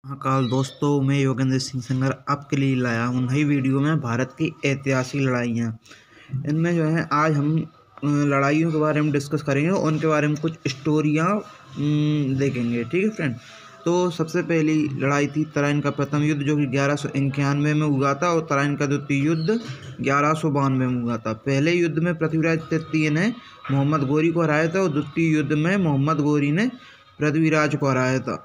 महाकाल दोस्तों, मैं योगेंद्र सिंह संगर आपके लिए लाया हूँ नई वीडियो में भारत की ऐतिहासिक लड़ाइयाँ। इनमें जो है आज हम लड़ाइयों के बारे में डिस्कस करेंगे और उनके बारे में कुछ स्टोरियाँ देखेंगे। ठीक है फ्रेंड। तो सबसे पहली लड़ाई थी तराइन का प्रथम युद्ध, जो कि 1191 में हुआ था, और तराइन का द्वितीय युद्ध 1192 में हुआ था। पहले युद्ध में पृथ्वीराज तृतीय ने मोहम्मद गोरी को हराया था और द्वितीय युद्ध में मोहम्मद गोरी ने पृथ्वीराज को हराया था।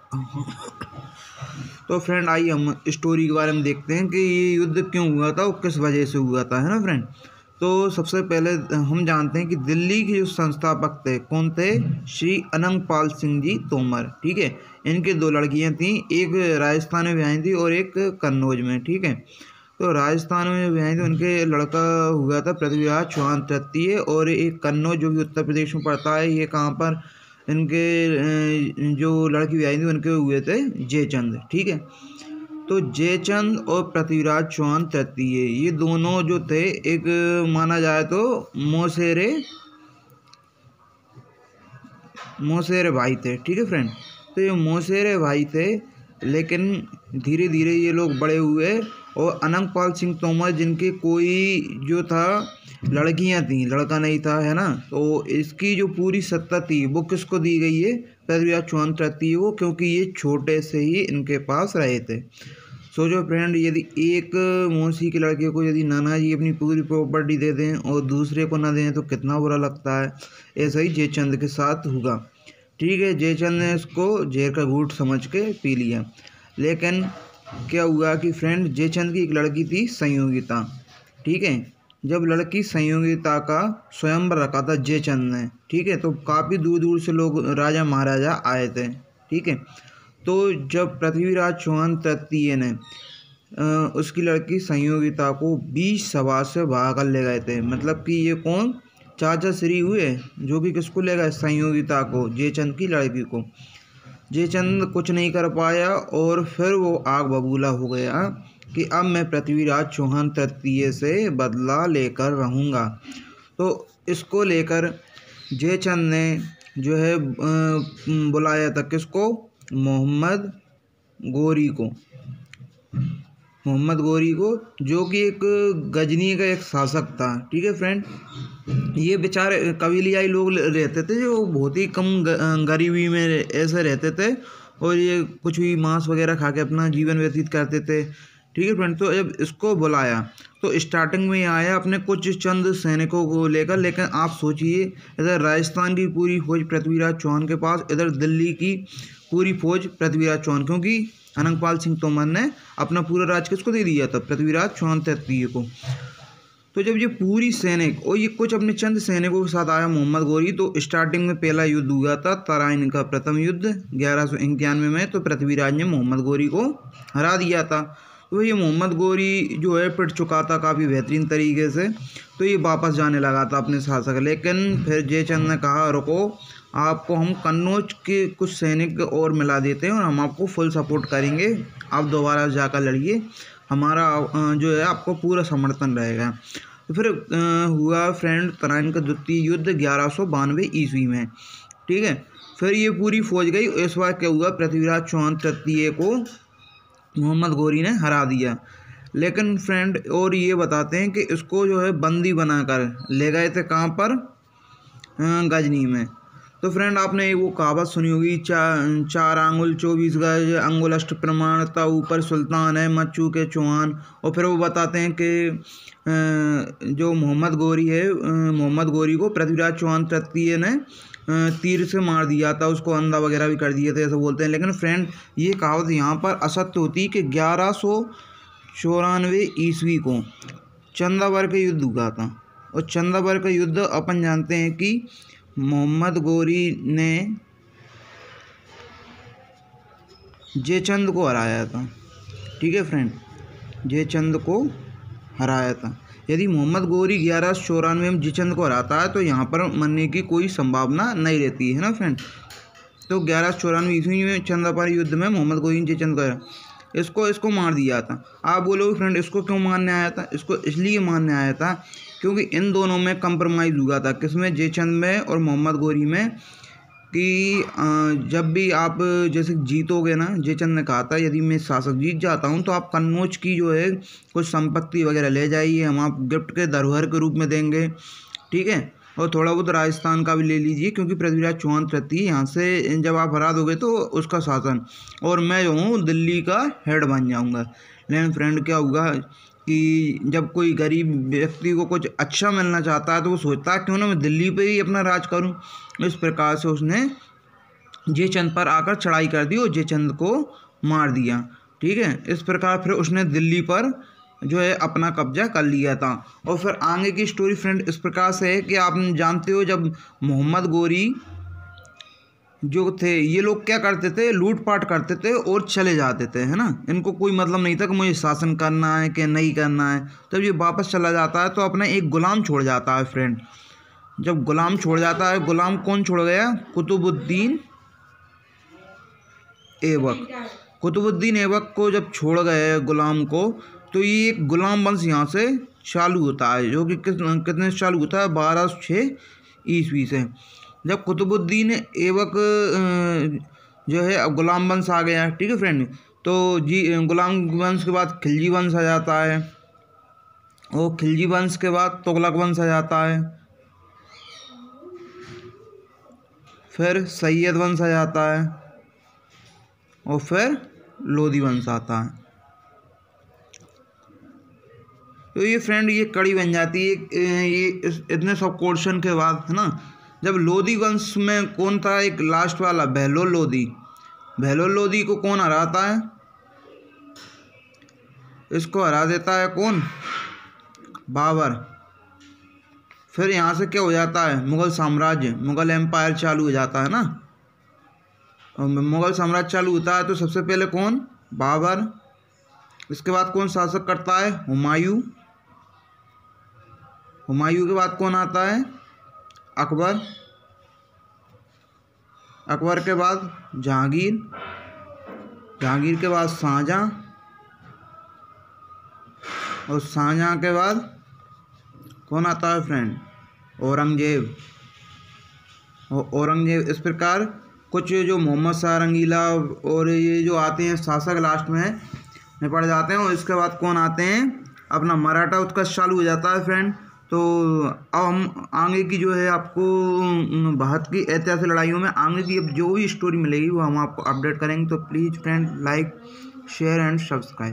तो फ्रेंड आइए हम स्टोरी के बारे में देखते हैं कि ये युद्ध क्यों हुआ था और किस वजह से हुआ था, है ना फ्रेंड। तो सबसे पहले हम जानते हैं कि दिल्ली के जो संस्थापक थे कौन थे, श्री अनंगपाल सिंह जी तोमर। ठीक है, इनके दो लड़कियां थीं, एक राजस्थान में ब्याही थी और एक कन्नौज में। ठीक है, तो राजस्थान में ब्याही थी, उनके लड़का हुआ था पृथ्वीराज चौहान तृतीय, और एक कन्नौज जो कि उत्तर प्रदेश में पड़ता है, ये कहाँ पर, इनके जो लड़की ब्याही थी उनके हुए थे जयचंद। ठीक है, तो जयचंद और पृथ्वीराज चौहान तृतीय ये दोनों जो थे, एक माना जाए तो मौसेरे भाई थे। ठीक है फ्रेंड, तो ये मौसेरे भाई थे, लेकिन धीरे धीरे ये लोग बड़े हुए और अनंगपाल सिंह तोमर, जिनके कोई जो था लड़कियां थी, लड़का नहीं था, है ना, तो इसकी जो पूरी सत्ता थी वो किसको दी गई है, पृथ्वीराज चौहान तृतीय को, क्योंकि ये छोटे से ही इनके पास रहे थे। सोचो फ्रेंड, यदि एक मौसी के लड़के को यदि नाना जी अपनी पूरी प्रॉपर्टी दे दें और दूसरे को ना दें तो कितना बुरा लगता है। ऐसा ही जयचंद के साथ हुआ। ठीक है, जयचंद ने इसको जहर का घूंट समझ के पी लिया। लेकिन क्या हुआ कि फ्रेंड, जयचंद की एक लड़की थी संयोगिता। ठीक है, जब लड़की संयोगिता का स्वयंवर रखा था जयचंद ने, ठीक है, तो काफ़ी दूर दूर से लोग, राजा महाराजा आए थे। ठीक है, तो जब पृथ्वीराज चौहान तृतीय ने उसकी लड़की संयोगिता को 20 सभा से भागकर ले गए थे। मतलब कि ये कौन, चाचा श्री हुए, जो कि किसको ले गए, संयोगिता को, जयचंद की लड़की को। जयचंद कुछ नहीं कर पाया और फिर वो आग बबूला हो गया कि अब मैं पृथ्वीराज चौहान तृतीय से बदला लेकर रहूँगा। तो इसको लेकर जयचंद ने जो है बुलाया था किसको, मोहम्मद गोरी को, जो कि एक गजनी का एक शासक था। ठीक है फ्रेंड, ये बेचारे कबीलियाई लोग रहते थे जो बहुत ही कम गरीबी में ऐसे रहते थे, और ये कुछ भी मांस वगैरह खा के अपना जीवन व्यतीत करते थे। ठीक है फ्रेंड, तो जब इसको बुलाया तो स्टार्टिंग में आया अपने कुछ चंद सैनिकों को लेकर, लेकिन आप सोचिए, इधर राजस्थान की पूरी फौज पृथ्वीराज चौहान के पास, इधर दिल्ली की पूरी फौज पृथ्वीराज चौहान, क्योंकि अनंगपाल सिंह तोमर ने अपना पूरा राज किसको दे दिया था, पृथ्वीराज चौहान तृतीय को। तो जब ये पूरी सैनिक और ये कुछ अपने चंद सैनिकों के साथ आया मोहम्मद गोरी, तो स्टार्टिंग में पहला युद्ध हुआ था तराइन का प्रथम युद्ध 1191 में, तो पृथ्वीराज ने मोहम्मद गोरी को हरा दिया था। तो ये मोहम्मद गोरी जो है पिट चुका था काफ़ी बेहतरीन तरीके से, तो ये वापस जाने लगा था अपने शासक। लेकिन फिर जयचंद ने कहा, रुको, आपको हम कन्नौज के कुछ सैनिक और मिला देते हैं और हम आपको फुल सपोर्ट करेंगे, आप दोबारा जाकर लड़िए, हमारा जो है आपको पूरा समर्थन रहेगा। तो फिर हुआ फ्रेंड तराइन का द्वितीय युद्ध 1192 ईस्वी में। ठीक है, फिर ये पूरी फौज गई। इस बार क्या हुआ, पृथ्वीराज चौहान तृतीय को मोहम्मद गोरी ने हरा दिया। लेकिन फ्रेंड और ये बताते हैं कि इसको जो है बंदी बनाकर ले गए थे कहाँ पर, गजनी में। तो फ्रेंड आपने वो कहावत सुनी होगी, चार आंगुल 24 गज, अंगुल अष्ट प्रमाण, ता ऊपर सुल्तान है मच्चू के चौहान। और फिर वो बताते हैं कि जो मोहम्मद गोरी है, मोहम्मद गोरी को पृथ्वीराज चौहान तृतीय ने तीर से मार दिया था, उसको अंधा वगैरह भी कर दिए थे, ऐसा बोलते हैं। लेकिन फ्रेंड ये कहावत यहाँ पर असत्य होती कि 1194 ईस्वी को चंदावर का युद्ध हुआ था, और चंदावर का युद्ध अपन जानते हैं कि मोहम्मद गोरी ने जयचंद को हराया था। ठीक है फ्रेंड, जयचंद को हराया था। यदि मोहम्मद गोरी 1194 में जयचंद को हराता है तो यहाँ पर मरने की कोई संभावना नहीं रहती है ना फ्रेंड। तो 1194 ईस्वी में चंदावर युद्ध में मोहम्मद गोरी ने जयचंद को इसको मार दिया था। आप बोलोगे फ्रेंड इसको क्यों मारने आया था, इसको इसलिए मारने आया था क्योंकि इन दोनों में कंप्रोमाइज़ हुआ था, किसमें, जयचंद में और मोहम्मद गोरी में। कि जब भी आप जैसे जीतोगे ना, जयचंद ने कहा था यदि मैं शासक जीत जाता हूँ तो आप कन्नौज की जो है कुछ संपत्ति वगैरह ले जाइए, हम आप गिफ्ट के धरोहर के रूप में देंगे, ठीक है। और थोड़ा बहुत राजस्थान का भी ले लीजिए, क्योंकि पृथ्वीराज चौहान तृतीय यहाँ से जब आप हरा दोगे तो उसका शासन, और मैं जो हूँ दिल्ली का हेड बन जाऊँगा। लेकिन फ्रेंड क्या हुआ कि जब कोई गरीब व्यक्ति को कुछ अच्छा मिलना चाहता है तो वो सोचता है क्यों ना मैं दिल्ली पे ही अपना राज करूँ। इस प्रकार से उसने जयचंद पर आकर चढ़ाई कर दी और जयचंद को मार दिया, ठीक है। इस प्रकार फिर उसने दिल्ली पर जो है अपना कब्जा कर लिया था। और फिर आगे की स्टोरी फ्रेंड इस प्रकार से है कि आप जानते हो जब मोहम्मद गोरी जो थे, ये लोग क्या करते थे, लूटपाट करते थे और चले जाते थे, है ना। इनको कोई मतलब नहीं था कि मुझे शासन करना है कि नहीं करना है। जब ये वापस चला जाता है तो अपना एक गुलाम छोड़ जाता है फ्रेंड। जब गुलाम छोड़ जाता है, गुलाम कौन छोड़ गया, कुतुबुद्दीन ऐबक। कुतुबुद्दीन ऐबक को जब छोड़ गए गुलाम को, तो ये एक गुलाम वंश यहाँ से चालू होता है, जो कि कितने से चालू होता है, 1206 ईस्वी से। जब कुतुबुद्दीन ऐबक जो है अब गुलाम वंश आ गया, ठीक है फ्रेंड। तो गुलाम वंश के बाद खिलजी वंश आ जाता है, और खिलजी वंश के बाद तुगलक वंश आ जाता है, फिर सैयद वंश आ जाता है, और फिर लोधी वंश आता है। तो ये फ्रेंड ये कड़ी बन जाती है ये इतने सब क्वेश्चन के बाद, है ना। जब लोधी वंश में कौन था, एक लास्ट वाला बहलोल लोधी। बहलोल लोधी को कौन हराता है, इसको हरा देता है कौन, बाबर। फिर यहाँ से क्या हो जाता है, मुग़ल साम्राज्य, मुग़ल एम्पायर चालू हो जाता है ना। और मुग़ल साम्राज्य चालू होता है तो सबसे पहले कौन, बाबर। इसके बाद कौन शासक करता है, हुमायूं। हुमायूं के बाद कौन आता है, अकबर। अकबर के बाद जहांगीर। जहांगीर के बाद शाहजहां, और शाहजहां के बाद कौन आता है फ्रेंड, औरंगजेब। और औरंगजेब। इस प्रकार कुछ जो मोहम्मद शाह रंगीला और ये जो आते हैं शासक लास्ट में निपट जाते हैं। और इसके बाद कौन आते हैं, अपना मराठा उत्कर्ष चालू हो जाता है फ्रेंड। तो अब हम आगे की जो है आपको भारत की ऐतिहासिक लड़ाइयों में आगे की अब जो भी स्टोरी मिलेगी वो हम आपको अपडेट करेंगे। तो please friend like share and subscribe.